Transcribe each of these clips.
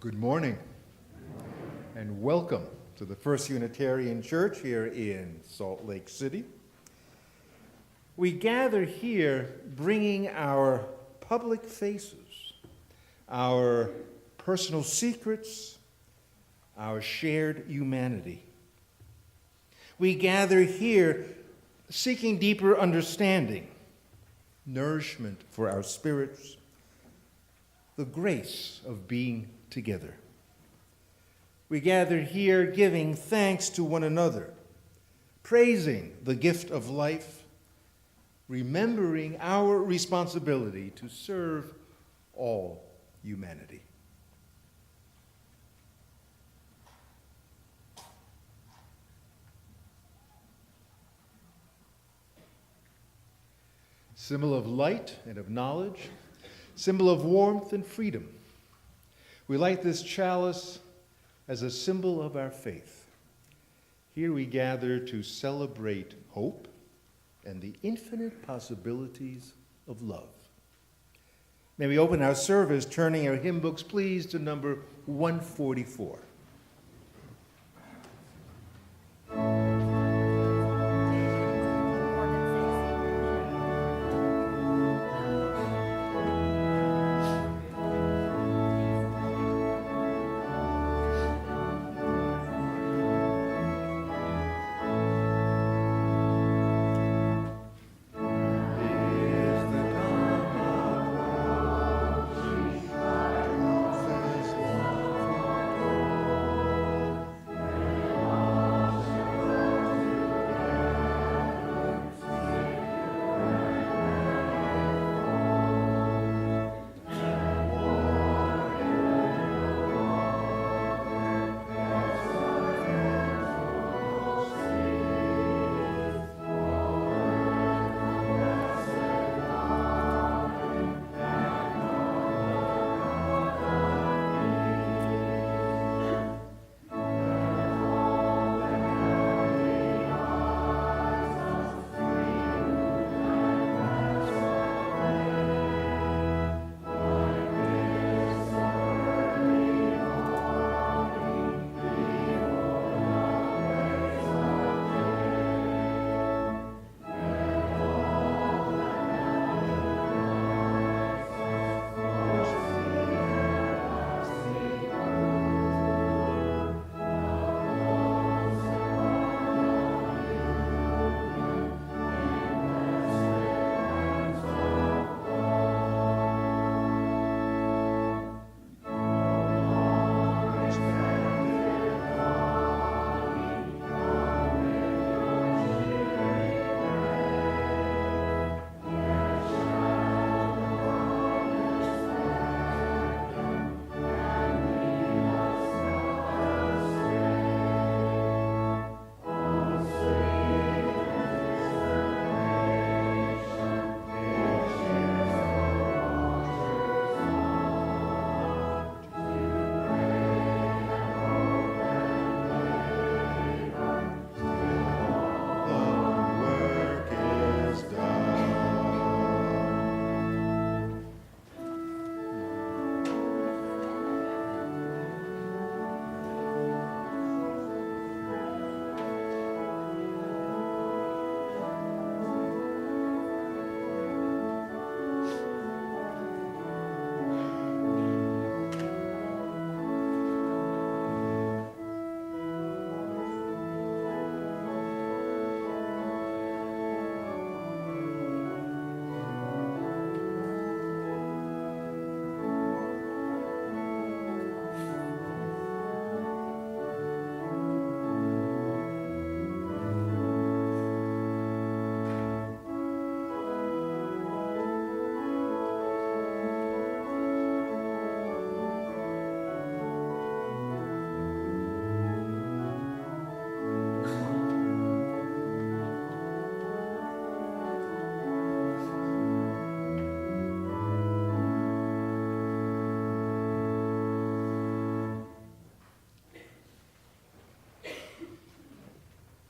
Good morning, and welcome to the First Unitarian Church here in Salt Lake City. We gather here bringing our public faces, our personal secrets, our shared humanity. We gather here seeking deeper understanding, nourishment for our spirits, the grace of being together. We gather here giving thanks to one another, praising the gift of life, remembering our responsibility to serve all humanity. Symbol of light and of knowledge, symbol of warmth and freedom. We light this chalice as a symbol of our faith. Here we gather to celebrate hope and the infinite possibilities of love. May we open our service turning our hymn books, please, to number 144.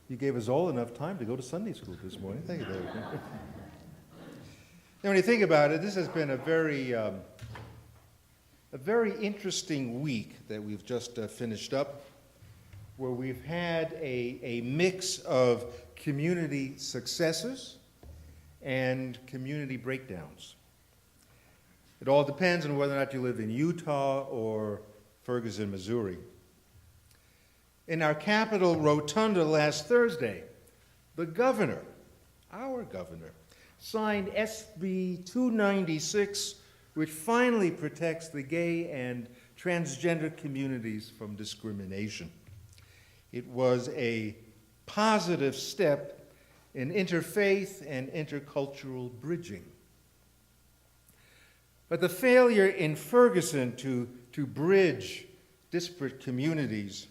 You gave us all enough time to go to Sunday school this morning. Thank you, David. Now, when you think about it, this has been a very a very interesting week that we've just finished up, where we've had a mix of community successes and community breakdowns. It all depends on whether or not you live in Utah or Ferguson, Missouri. In our Capitol rotunda last Thursday, the governor, our governor, signed SB 296, which finally protects the gay and transgender communities from discrimination. It was a positive step in interfaith and intercultural bridging. But the failure in Ferguson to bridge disparate communities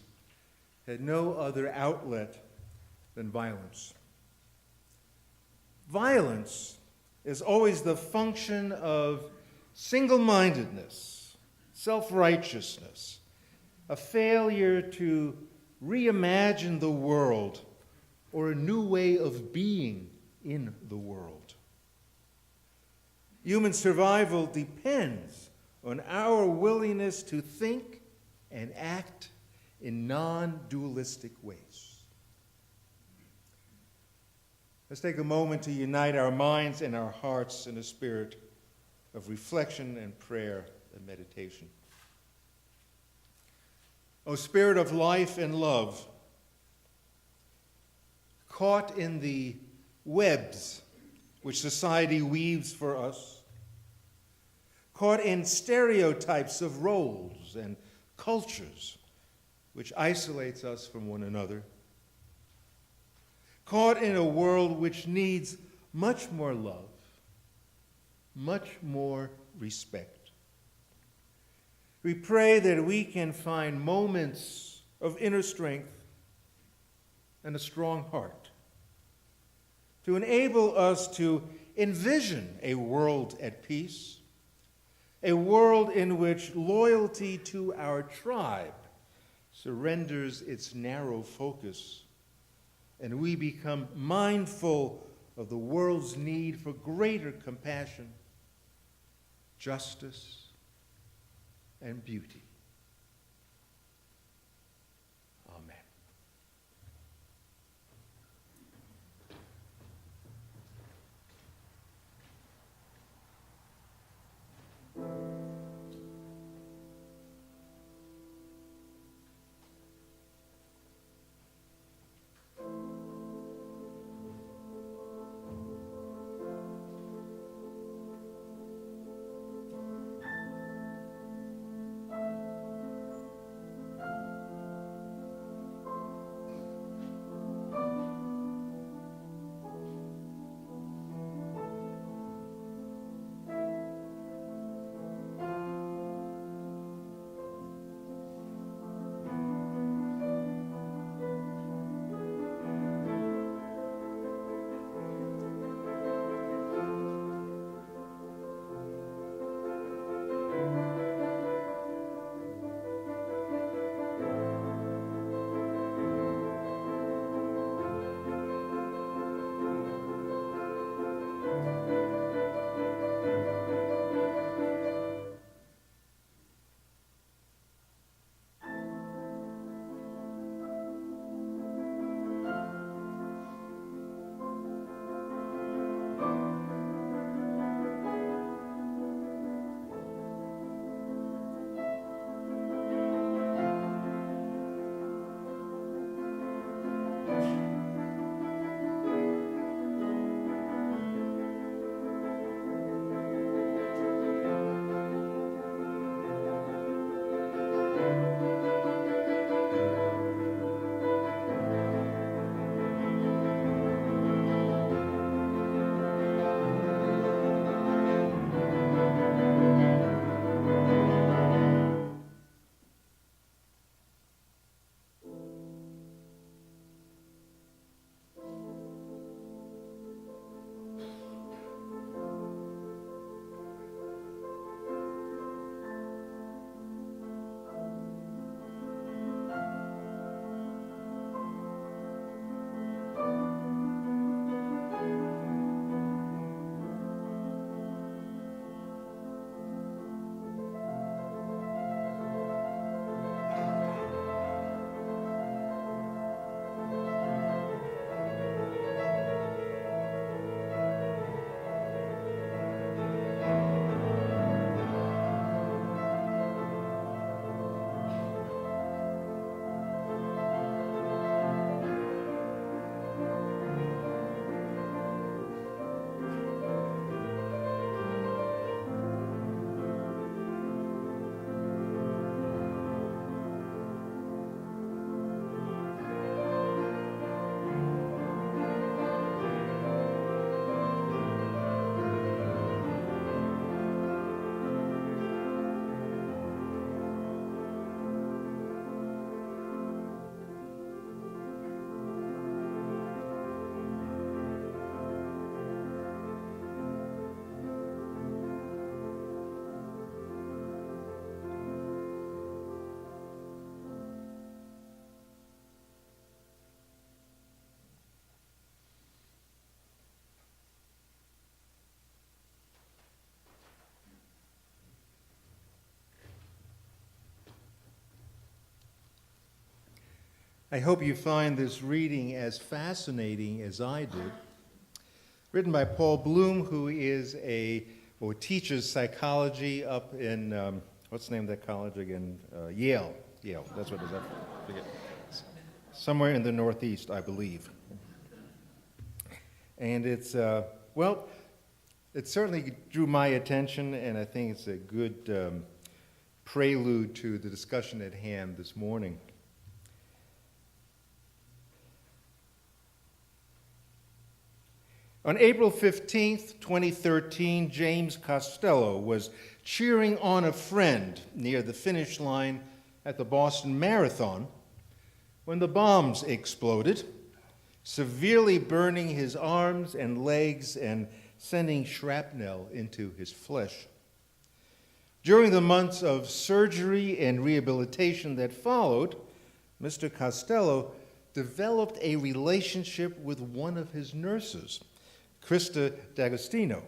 had no other outlet than violence. Violence is always the function of single-mindedness, self-righteousness, a failure to reimagine the world or a new way of being in the world. Human survival depends on our willingness to think and act in non-dualistic ways. Let's take a moment to unite our minds and our hearts in a spirit of reflection and prayer and meditation. O Spirit of life and love, caught in the webs which society weaves for us, caught in stereotypes of roles and cultures which isolates us from one another, caught in a world which needs much more love, much more respect. We pray that we can find moments of inner strength and a strong heart to enable us to envision a world at peace, a world in which loyalty to our tribe surrenders its narrow focus, and we become mindful of the world's need for greater compassion, justice, and beauty. Amen. I hope you find this reading as fascinating as I did. Written by Paul Bloom, who is or teaches psychology up in, what's the name of that college again? Yale. Yale, that's what it is. I forget. Somewhere in the Northeast, I believe. And it's, well, it certainly drew my attention, and I think it's a good prelude to the discussion at hand this morning. On April 15th, 2013, James Costello was cheering on a friend near the finish line at the Boston Marathon when the bombs exploded, severely burning his arms and legs and sending shrapnel into his flesh. During the months of surgery and rehabilitation that followed, Mr. Costello developed a relationship with one of his nurses, Krista D'Agostino,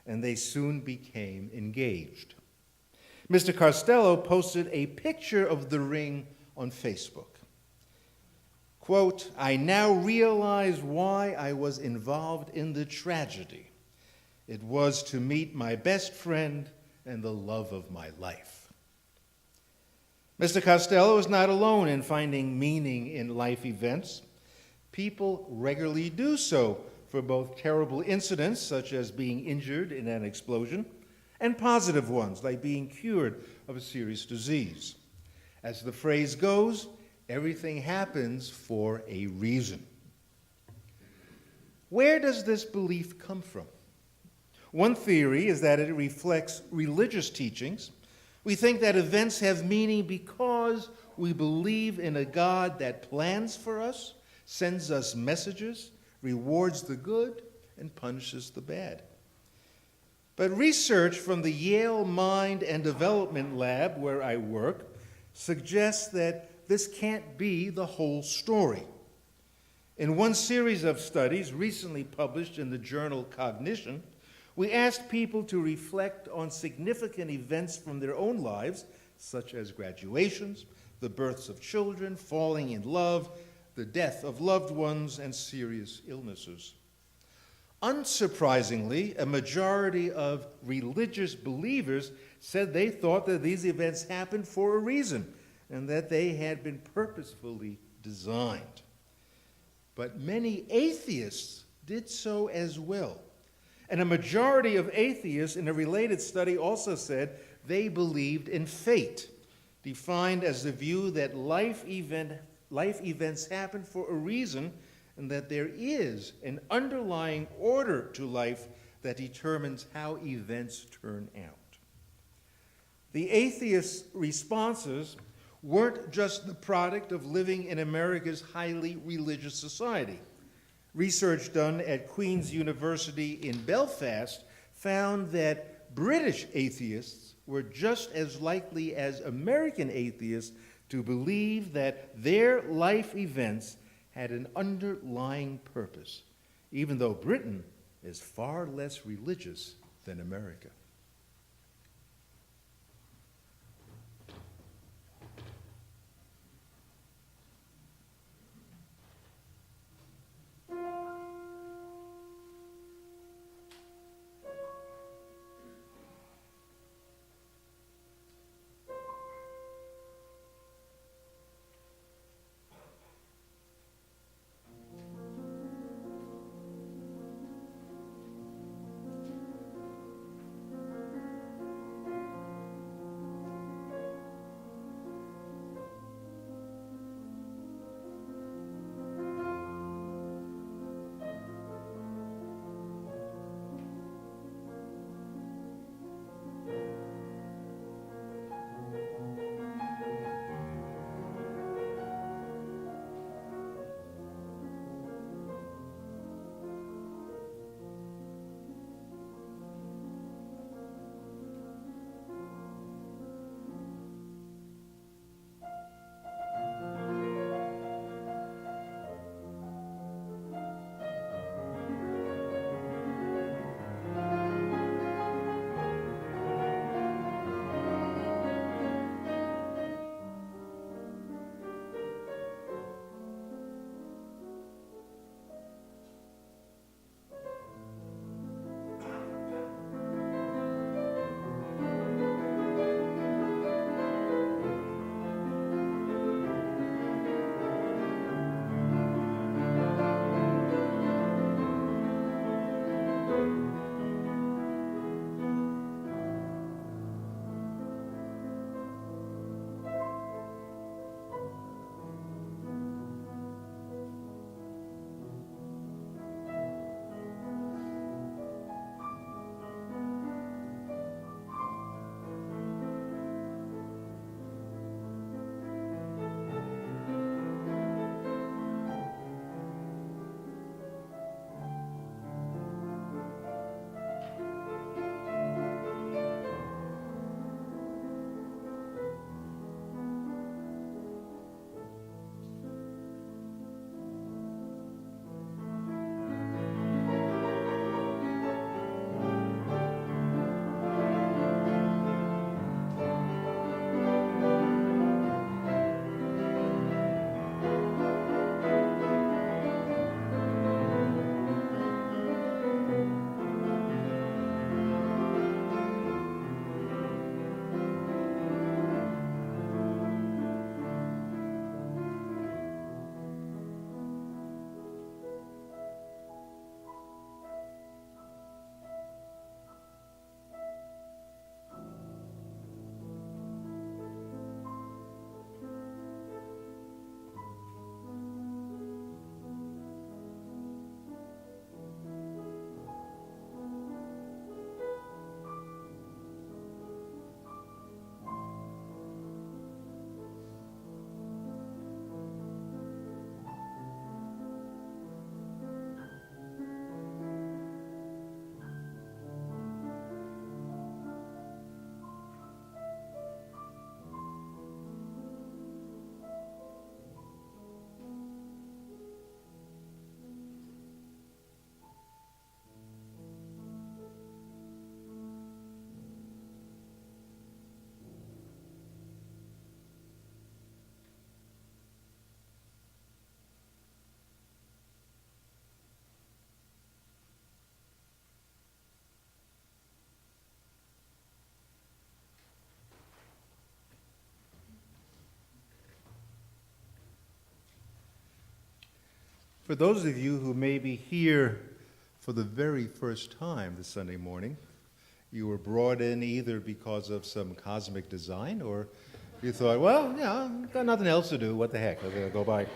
and they soon became engaged. Mr. Costello posted a picture of the ring on Facebook. Quote, "I now realize why I was involved in the tragedy. It was to meet my best friend and the love of my life." Mr. Costello is not alone in finding meaning in life events. People regularly do so for both terrible incidents, such as being injured in an explosion, and positive ones, like being cured of a serious disease. As the phrase goes, everything happens for a reason. Where does this belief come from? One theory is that it reflects religious teachings. We think that events have meaning because we believe in a God that plans for us, sends us messages, rewards the good, and punishes the bad. But research from the Yale Mind and Development Lab, where I work, suggests that this can't be the whole story. In one series of studies recently published in the journal Cognition, we asked people to reflect on significant events from their own lives, such as graduations, the births of children, falling in love, the death of loved ones, and serious illnesses. Unsurprisingly, a majority of religious believers said they thought that these events happened for a reason and that they had been purposefully designed. But many atheists did so as well. And a majority of atheists in a related study also said they believed in fate, defined as the view that life events happen for a reason and that there is an underlying order to life that determines how events turn out. The atheist responses weren't just the product of living in America's highly religious society. Research done at Queen's University in Belfast found that British atheists were just as likely as American atheists to believe that their life events had an underlying purpose, even though Britain is far less religious than America. For those of you who may be here for the very first time this Sunday morning, you were brought in either because of some cosmic design, or you thought, well, yeah, I've got nothing else to do, what the heck, I'm going to go by.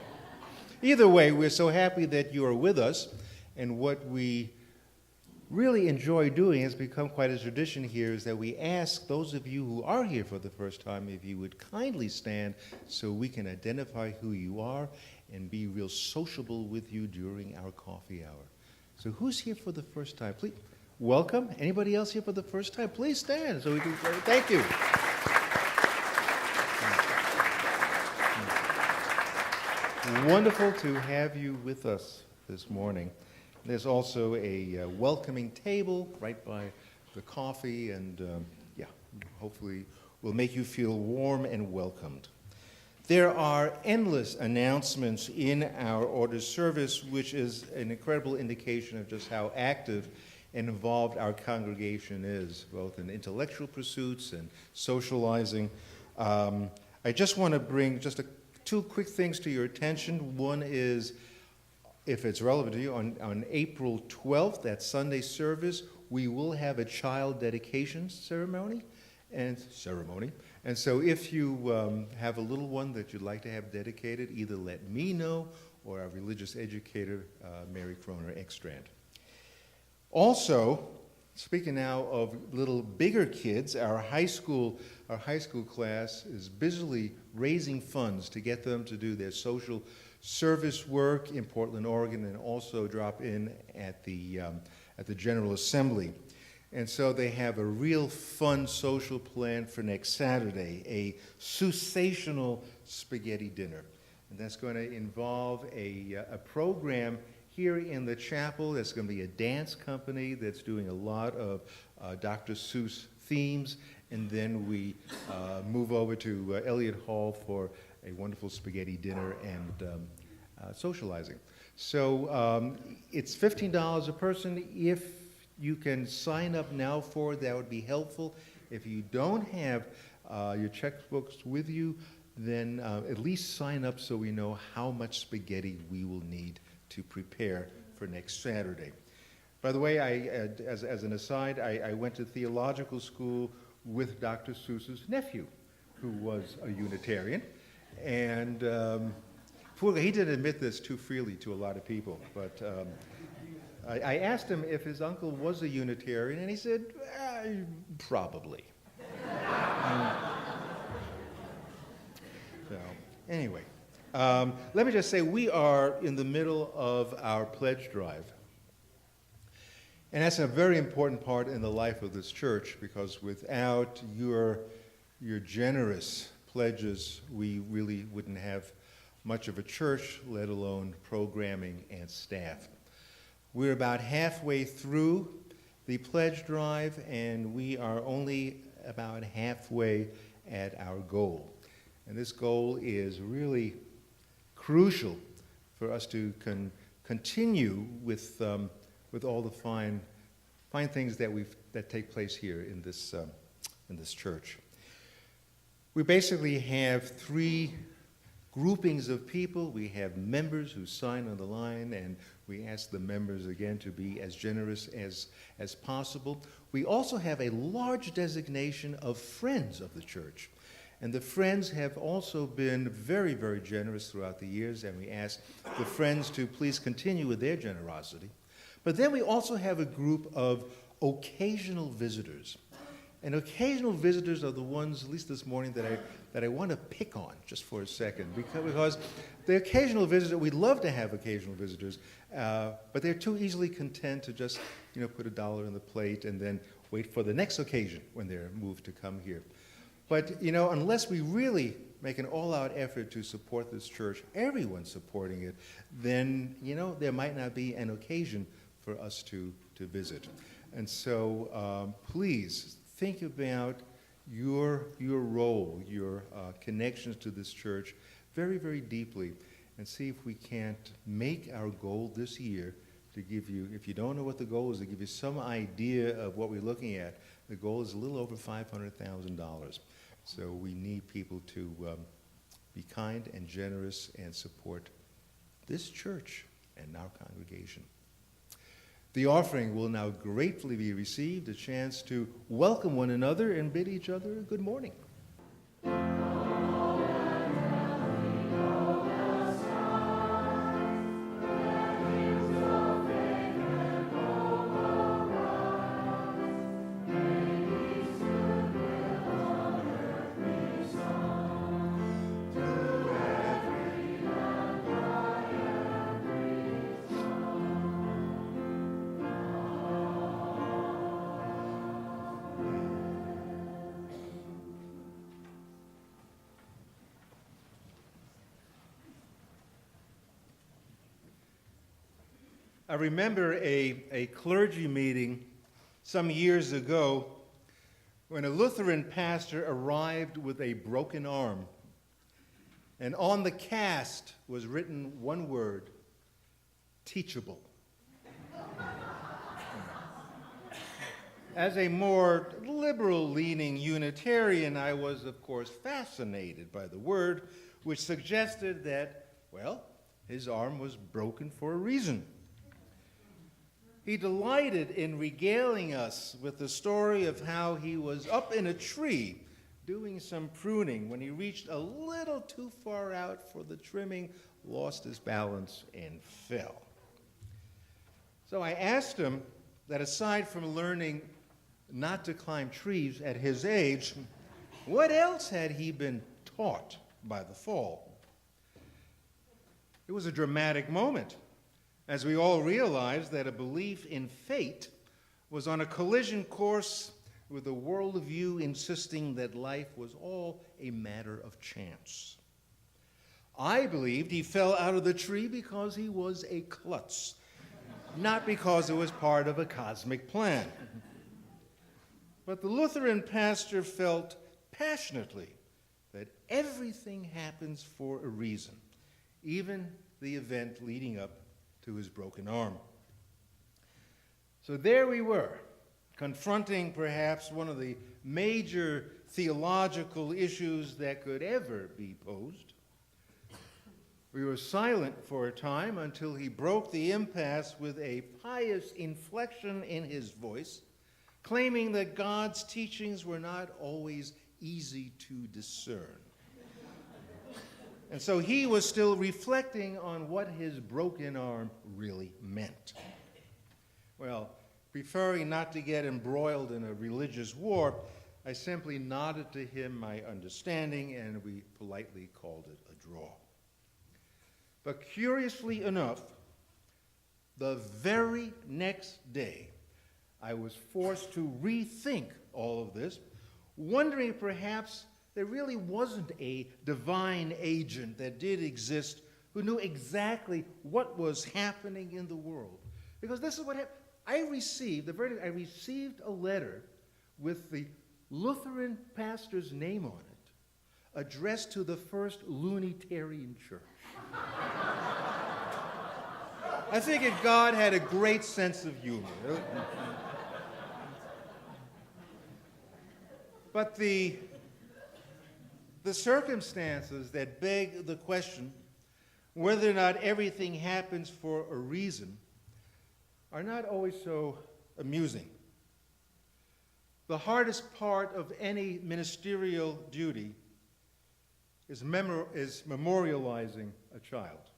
Either way, we're so happy that you are with us, and what we really enjoy doing has become quite a tradition here is that we ask those of you who are here for the first time if you would kindly stand so we can identify who you are and be real sociable with you during our coffee hour. So who's here for the first time? Please, welcome. Anybody else here for the first time? Please stand so we can say thank you. Wonderful to have you with us this morning. There's also a welcoming table right by the coffee, and hopefully will make you feel warm and welcomed. There are endless announcements in our order service, which is an incredible indication of just how active and involved our congregation is, both in intellectual pursuits and socializing. I just want to bring just two quick things to your attention. One is, if it's relevant to you, on April 12th, that Sunday service, we will have a child dedication ceremony. And so if you have a little one that you'd like to have dedicated, either let me know or our religious educator, Mary Croner Ekstrand. Also, speaking now of little bigger kids, our high school class is busily raising funds to get them to do their social service work in Portland, Oregon, and also drop in at the General Assembly. And so they have a real fun social plan for next Saturday, a sensational spaghetti dinner. And that's going to involve a program here in the chapel. There's going to be a dance company that's doing a lot of Dr. Seuss themes. And then we move over to Elliott Hall for a wonderful spaghetti dinner and socializing. So it's $15 a person. If you can sign up now for it, that would be helpful. If you don't have your checkbooks with you, then at least sign up so we know how much spaghetti we will need to prepare for next Saturday. By the way, as an aside, I went to theological school with Dr. Seuss's nephew, who was a Unitarian. And he didn't admit this too freely to a lot of people, but I asked him if his uncle was a Unitarian, and he said, probably. So, anyway, let me just say we are in the middle of our pledge drive. And that's a very important part in the life of this church, because without your generous pledges, we really wouldn't have much of a church, let alone programming and staff. We're about halfway through the pledge drive, and we are only about halfway at our goal. And this goal is really crucial for us to continue with all the fine things that take place here in this church. We basically have three groupings of people. We have members who sign on the line, and we ask the members again to be as generous as possible. We also have a large designation of friends of the church. And the friends have also been very, very generous throughout the years, and we ask the friends to please continue with their generosity. But then we also have a group of occasional visitors. And occasional visitors are the ones, at least this morning, that I want to pick on just for a second, because the occasional visitor, we'd love to have occasional visitors, but they're too easily content to just put $1 on the plate and then wait for the next occasion when they're moved to come here. But unless we really make an all-out effort to support this church, everyone supporting it, then there might not be an occasion for us to visit. And so please think about your role, your connections to this church very, very deeply, and see if we can't make our goal this year to give you, if you don't know what the goal is, to give you some idea of what we're looking at. The goal is a little over $500,000. So we need people to be kind and generous and support this church and our congregation. The offering will now gratefully be received, a chance to welcome one another and bid each other a good morning. I remember a clergy meeting some years ago when a Lutheran pastor arrived with a broken arm, and on the cast was written one word: teachable. As a more liberal-leaning Unitarian, I was, of course, fascinated by the word, which suggested that, well, his arm was broken for a reason. He delighted in regaling us with the story of how he was up in a tree doing some pruning when he reached a little too far out for the trimming, lost his balance, and fell. So I asked him that aside from learning not to climb trees at his age, what else had he been taught by the fall? It was a dramatic moment, as we all realized that a belief in fate was on a collision course with a worldview insisting that life was all a matter of chance. I believed he fell out of the tree because he was a klutz, not because it was part of a cosmic plan. But the Lutheran pastor felt passionately that everything happens for a reason, even the event leading up to his broken arm. So there we were, confronting perhaps one of the major theological issues that could ever be posed. We were silent for a time until he broke the impasse with a pious inflection in his voice, claiming that God's teachings were not always easy to discern. And so he was still reflecting on what his broken arm really meant. Well, preferring not to get embroiled in a religious war, I simply nodded to him my understanding, and we politely called it a draw. But curiously enough, the very next day, I was forced to rethink all of this, wondering perhaps there really wasn't a divine agent that did exist who knew exactly what was happening in the world. Because this is what happened. I received a letter with the Lutheran pastor's name on it, addressed to the first Unitarian church. I figured God had a great sense of humor. But the circumstances that beg the question whether or not everything happens for a reason are not always so amusing. The hardest part of any ministerial duty is memorializing a child.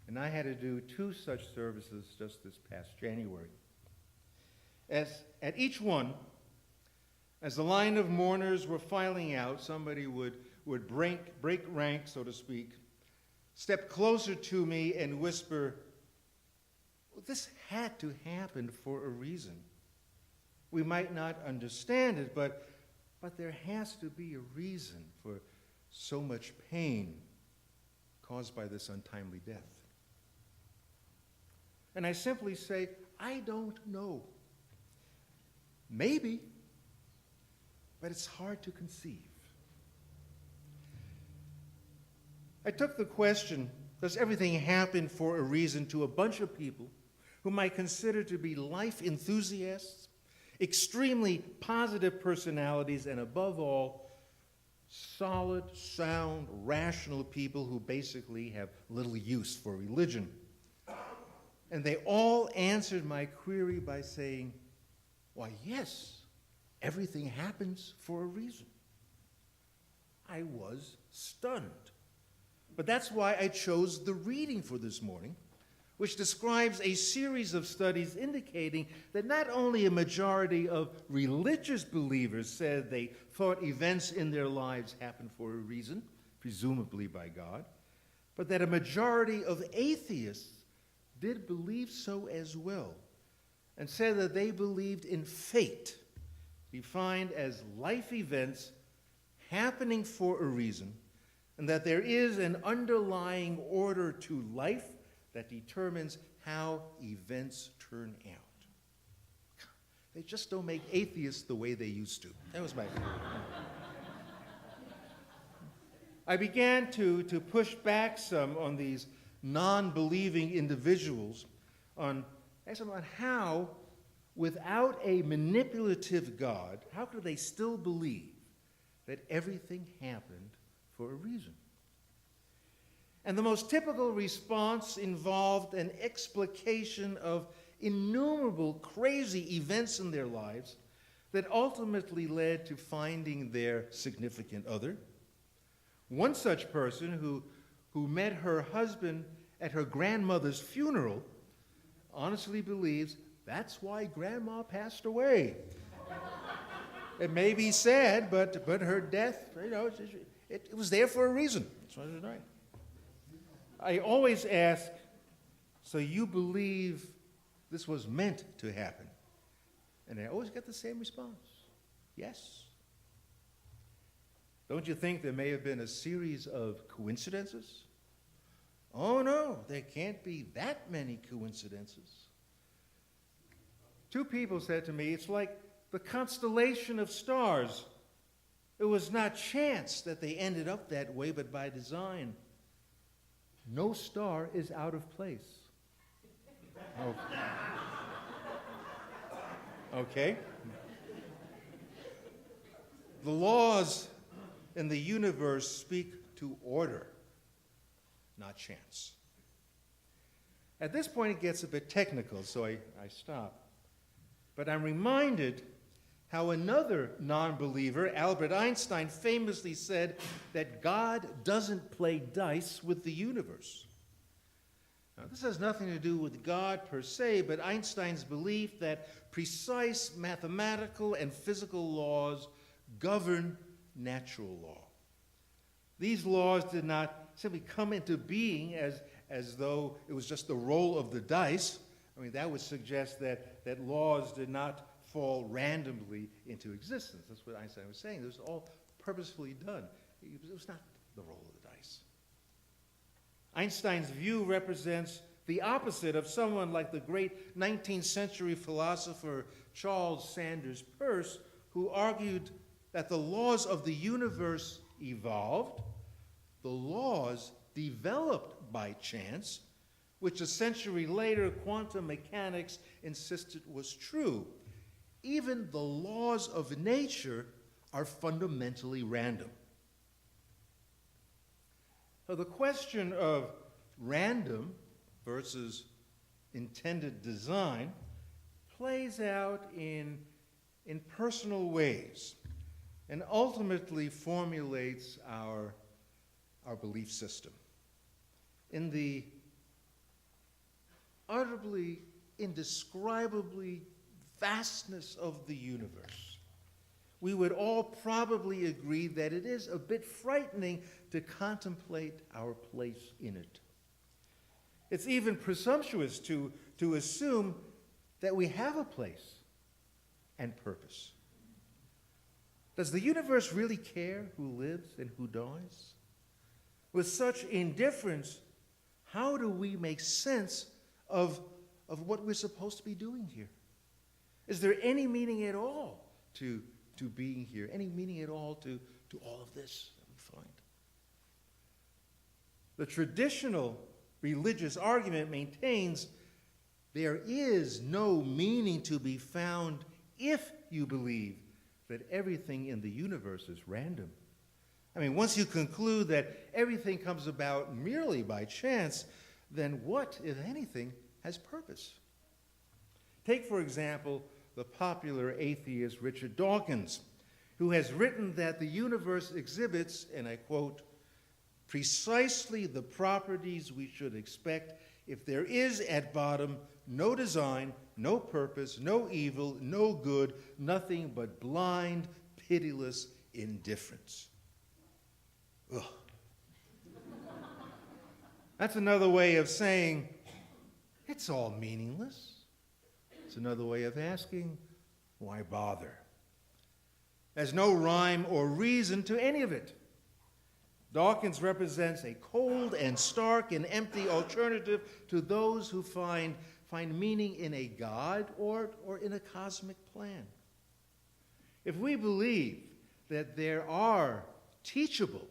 And I had to do 2 such services just this past January. At each one, as the line of mourners were filing out, somebody would break rank, so to speak, step closer to me and whisper, well, this had to happen for a reason. We might not understand it, but there has to be a reason for so much pain caused by this untimely death. And I simply say, I don't know. Maybe, but it's hard to conceive. I took the question, does everything happen for a reason, to a bunch of people whom I consider to be life enthusiasts, extremely positive personalities, and above all, solid, sound, rational people who basically have little use for religion. And they all answered my query by saying, "Why, yes, everything happens for a reason." I was stunned. But that's why I chose the reading for this morning, which describes a series of studies indicating that not only a majority of religious believers said they thought events in their lives happened for a reason, presumably by God, but that a majority of atheists did believe so as well, and said that they believed in fate, defined as life events happening for a reason, and that there is an underlying order to life that determines how events turn out. They just don't make atheists the way they used to. That was my favorite. I began to push back some on these non-believing individuals on how, without a manipulative God, how could they still believe that everything happened for a reason? And the most typical response involved an explication of innumerable crazy events in their lives that ultimately led to finding their significant other. One such person who met her husband at her grandmother's funeral honestly believes that's why Grandma passed away. It may be sad, but her death, it was there for a reason. That's what it's right. I always ask, so you believe this was meant to happen? And I always get the same response, yes. Don't you think there may have been a series of coincidences? Oh no, there can't be that many coincidences. Two people said to me, it's like the constellation of stars. It was not chance that they ended up that way, but by design. No star is out of place. Okay. The laws in the universe speak to order, not chance. At this point, it gets a bit technical, so I stop. But I'm reminded how another non-believer, Albert Einstein, famously said that God doesn't play dice with the universe. Now, this has nothing to do with God per se, but Einstein's belief that precise mathematical and physical laws govern natural law. These laws did not simply come into being as though it was just the roll of the dice. I mean, that would suggest that laws did not fall randomly into existence. That's what Einstein was saying. It was all purposefully done. It was not the roll of the dice. Einstein's view represents the opposite of someone like the great 19th century philosopher Charles Sanders Peirce, who argued that the laws of the universe evolved, the laws developed by chance, which a century later quantum mechanics insisted was true. Even the laws of nature are fundamentally random. So the question of random versus intended design plays out in personal ways and ultimately formulates our belief system. In the utterly, indescribably vastness of the universe, we would all probably agree that it is a bit frightening to contemplate our place in it. It's even presumptuous to assume that we have a place and purpose. Does the universe really care who lives and who dies? With such indifference, how do we make sense of what we're supposed to be doing here? Is there any meaning at all to being here? Any meaning at all to all of this that we find? The traditional religious argument maintains there is no meaning to be found if you believe that everything in the universe is random. I mean, once you conclude that everything comes about merely by chance, then what, if anything, has purpose. Take, for example, the popular atheist Richard Dawkins, who has written that the universe exhibits, and I quote, precisely the properties we should expect if there is at bottom no design, no purpose, no evil, no good, nothing but blind, pitiless indifference. Ugh. That's another way of saying it's all meaningless. It's another way of asking, why bother? There's no rhyme or reason to any of it. Dawkins represents a cold and stark and empty alternative to those who find meaning in a God or in a cosmic plan. If we believe that there are teachables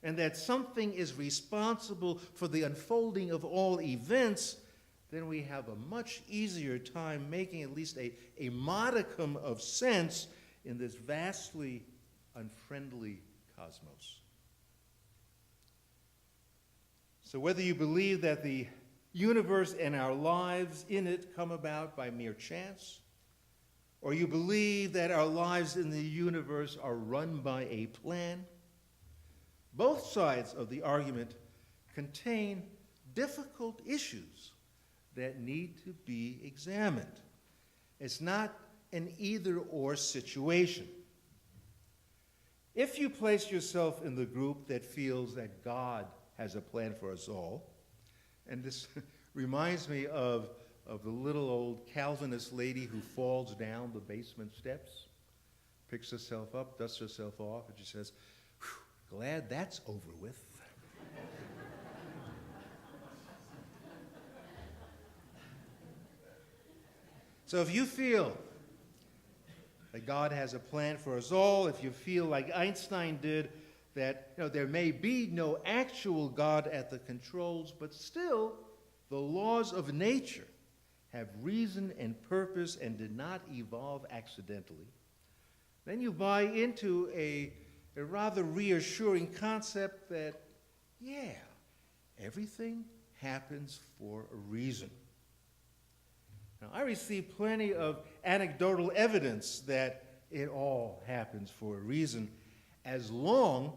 and that something is responsible for the unfolding of all events, then we have a much easier time making at least a modicum of sense in this vastly unfriendly cosmos. So whether you believe that the universe and our lives in it come about by mere chance, or you believe that our lives in the universe are run by a plan, both sides of the argument contain difficult issues that need to be examined. It's not an either-or situation. If you place yourself in the group that feels that God has a plan for us all, and this reminds me of the little old Calvinist lady who falls down the basement steps, picks herself up, dusts herself off, and she says, glad that's over with. So if you feel that God has a plan for us all, if you feel like Einstein did, that there may be no actual God at the controls, but still the laws of nature have reason and purpose and did not evolve accidentally, then you buy into a rather reassuring concept that, yeah, everything happens for a reason. Now, I receive plenty of anecdotal evidence that it all happens for a reason, as long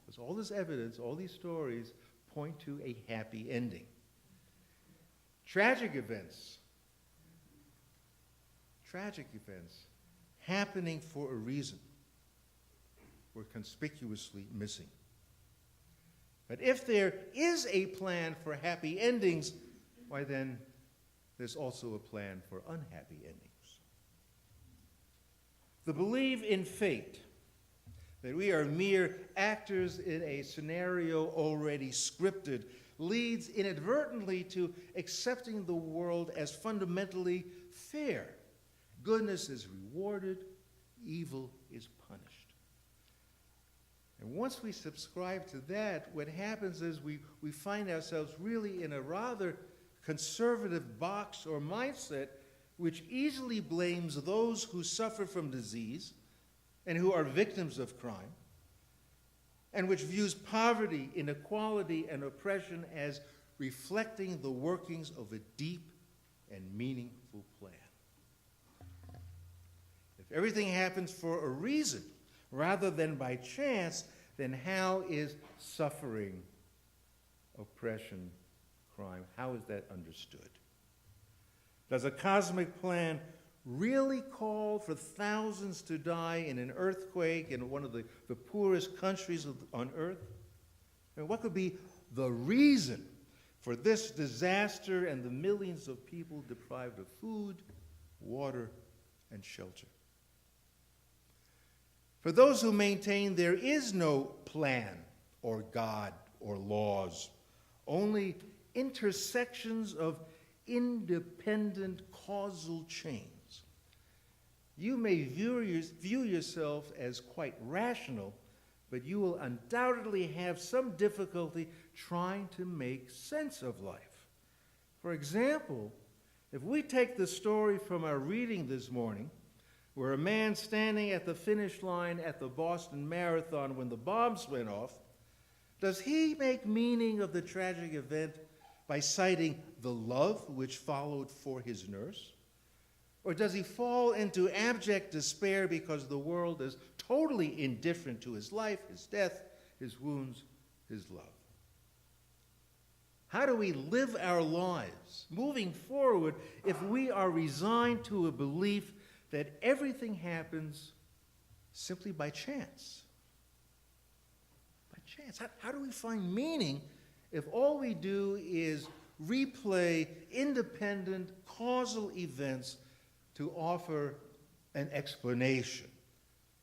as all this evidence, all these stories point to a happy ending. Tragic events happening for a reason were conspicuously missing. But if there is a plan for happy endings, why then there's also a plan for unhappy endings. The belief in fate, that we are mere actors in a scenario already scripted, leads inadvertently to accepting the world as fundamentally fair. Goodness is rewarded, evil is punished. And once we subscribe to that, what happens is we find ourselves really in a rather conservative box or mindset which easily blames those who suffer from disease and who are victims of crime, and which views poverty, inequality, and oppression as reflecting the workings of a deep and meaningful plan. If everything happens for a reason rather than by chance, then how is suffering, oppression, crime, how is that understood? Does a cosmic plan really call for thousands to die in an earthquake in one of the poorest countries on earth? And what could be the reason for this disaster and the millions of people deprived of food, water, and shelter? For those who maintain there is no plan or God or laws, only intersections of independent causal chains, you may view yourself as quite rational, but you will undoubtedly have some difficulty trying to make sense of life. For example, if we take the story from our reading this morning, where a man standing at the finish line at the Boston Marathon when the bombs went off, does he make meaning of the tragic event by citing the love which followed for his nurse? Or does he fall into abject despair because the world is totally indifferent to his life, his death, his wounds, his love? How do we live our lives moving forward if we are resigned to a belief that everything happens simply by chance? By chance. How do we find meaning if all we do is replay independent causal events to offer an explanation,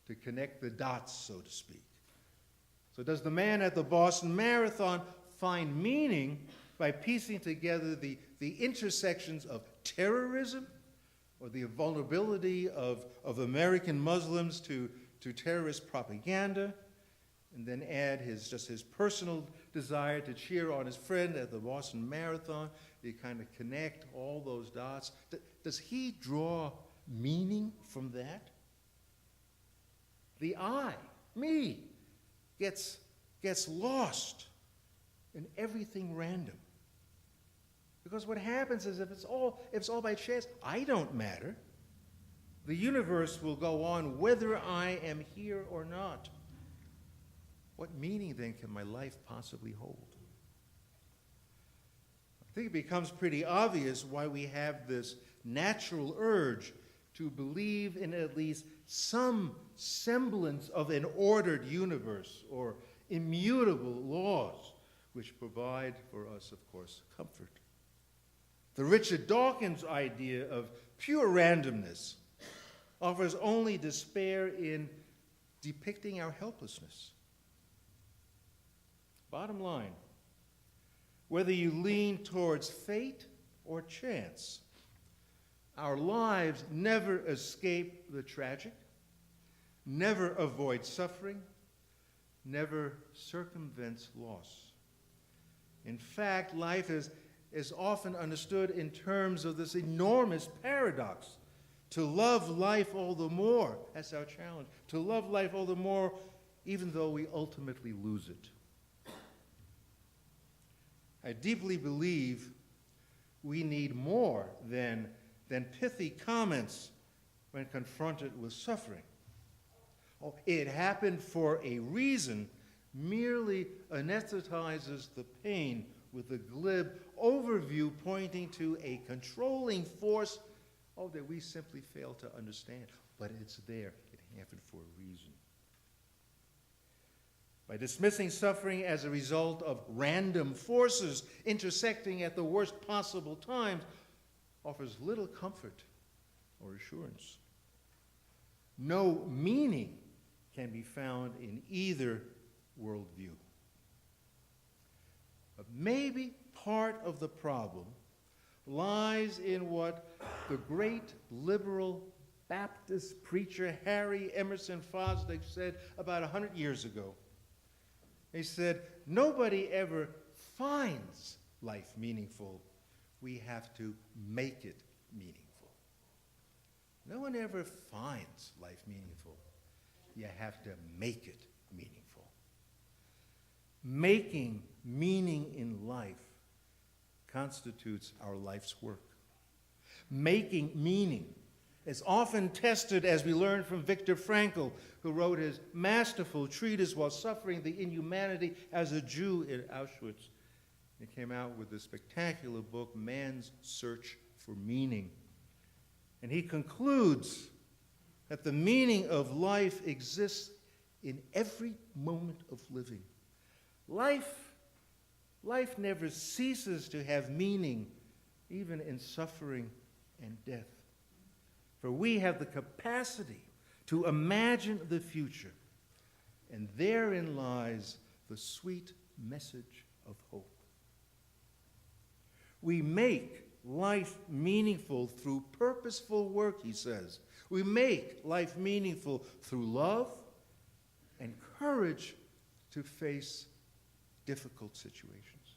to connect the dots, so to speak? So does the man at the Boston Marathon find meaning by piecing together the intersections of terrorism or the vulnerability of American Muslims to terrorist propaganda, and then add his personal desire to cheer on his friend at the Boston Marathon? You kind of connect all those dots. Does he draw meaning from that? The I, me, gets lost in everything random. Because what happens is if it's all by chance, I don't matter. The universe will go on whether I am here or not. What meaning then can my life possibly hold? I think it becomes pretty obvious why we have this natural urge to believe in at least some semblance of an ordered universe or immutable laws which provide for us, of course, comfort. The Richard Dawkins idea of pure randomness offers only despair in depicting our helplessness. Bottom line, whether you lean towards fate or chance, our lives never escape the tragic, never avoid suffering, never circumvents loss. In fact, life is often understood in terms of this enormous paradox. To love life all the more, that's our challenge. To love life all the more, even though we ultimately lose it. I deeply believe we need more than pithy comments when confronted with suffering. Oh, it happened for a reason merely anesthetizes the pain with a glib overview pointing to a controlling force, that we simply fail to understand. But it's there. It happened for a reason. By dismissing suffering as a result of random forces intersecting at the worst possible times offers little comfort or assurance. No meaning can be found in either worldview. But maybe part of the problem lies in what the great liberal Baptist preacher Harry Emerson Fosdick said about 100 years ago. He said, "Nobody ever finds life meaningful. We have to make it meaningful." No one ever finds life meaningful. You have to make it meaningful. Making meaning in life constitutes our life's work. Making meaning is often tested, as we learn from Viktor Frankl, who wrote his masterful treatise while suffering the inhumanity as a Jew in Auschwitz. He came out with the spectacular book, Man's Search for Meaning. And he concludes that the meaning of life exists in every moment of living. Life never ceases to have meaning, even in suffering and death. For we have the capacity to imagine the future, and therein lies the sweet message of hope. We make life meaningful through purposeful work, he says. We make life meaningful through love and courage to face difficult situations.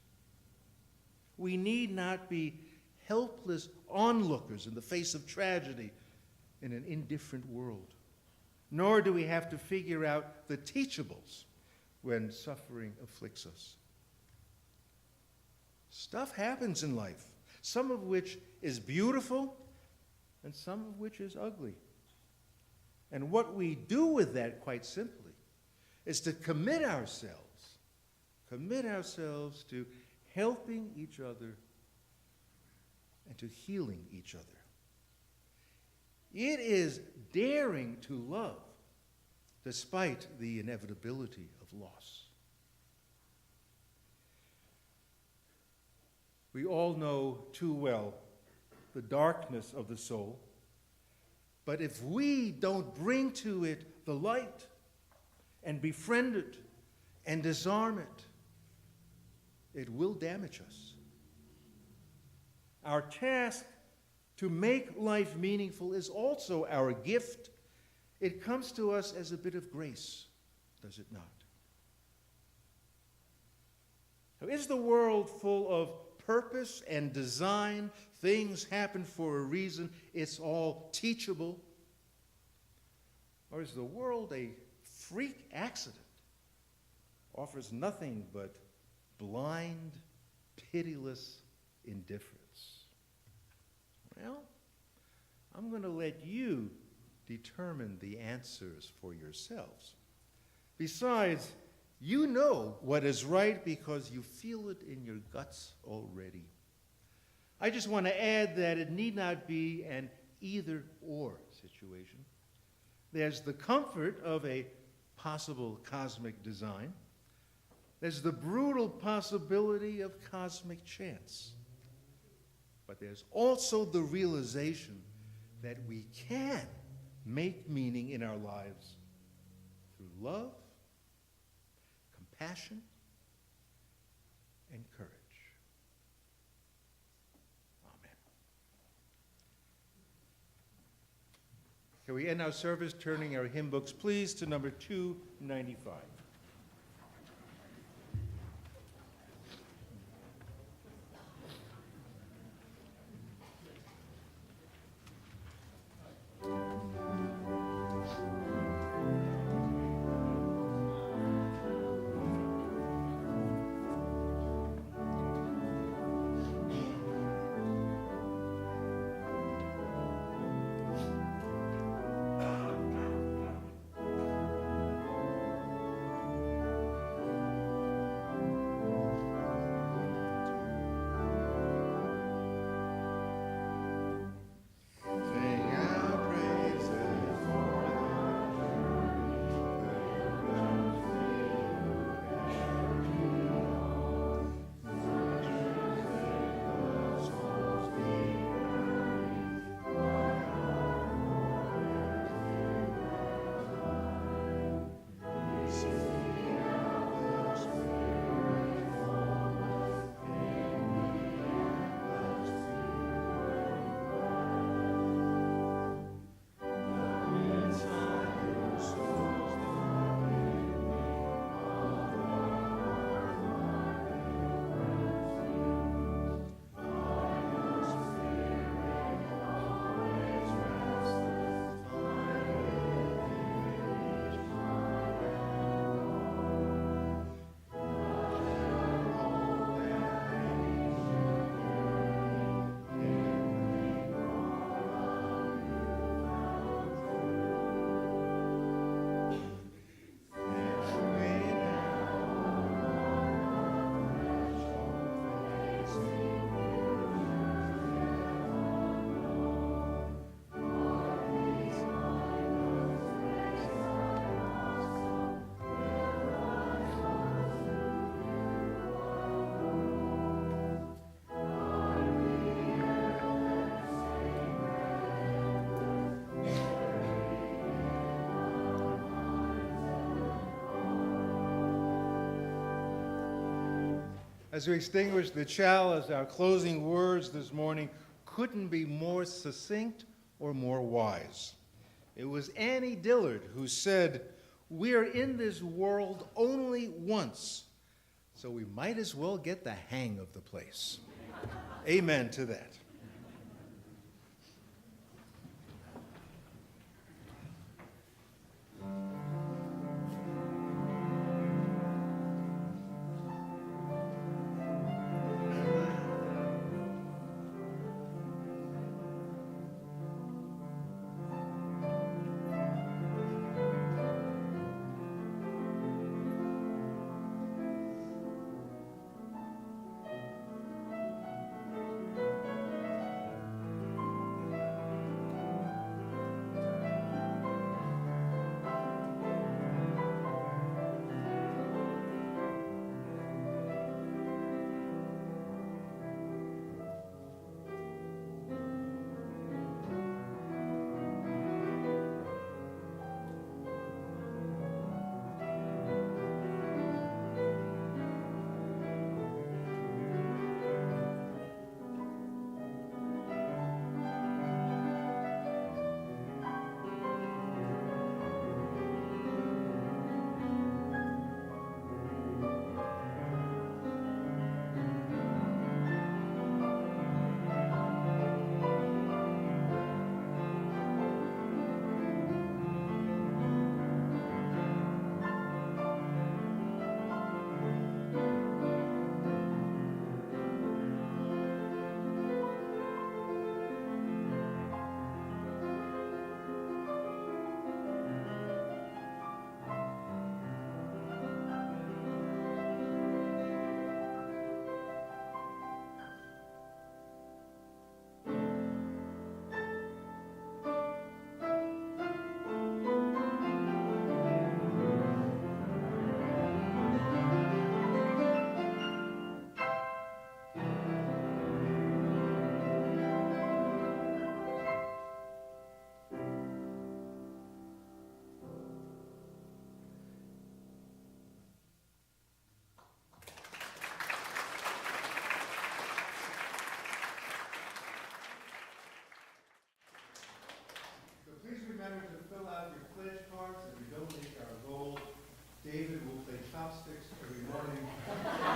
We need not be helpless onlookers in the face of tragedy in an indifferent world, nor do we have to figure out the teachables when suffering afflicts us. Stuff happens in life, some of which is beautiful and some of which is ugly. And what we do with that, quite simply, is to commit ourselves to helping each other and to healing each other. It is daring to love despite the inevitability of loss. We all know too well the darkness of the soul, but if we don't bring to it the light and befriend it and disarm it, it will damage us. Our task to make life meaningful is also our gift. It comes to us as a bit of grace, does it not? Now, is the world full of purpose and design? Things happen for a reason. It's all teachable. Or is the world a freak accident? Offers nothing but blind, pitiless indifference. Well, I'm going to let you determine the answers for yourselves. Besides, you know what is right because you feel it in your guts already. I just want to add that it need not be an either-or situation. There's the comfort of a possible cosmic design. There's the brutal possibility of cosmic chance. But there's also the realization that we can make meaning in our lives through love, compassion, and courage. Amen. Can we end our service turning our hymn books, please, to number 295. As we extinguish the chalice, our closing words this morning couldn't be more succinct or more wise. It was Annie Dillard who said, "We are in this world only once, so we might as well get the hang of the place." Amen to that. pledge cards and we donate our gold. David will play chopsticks every morning.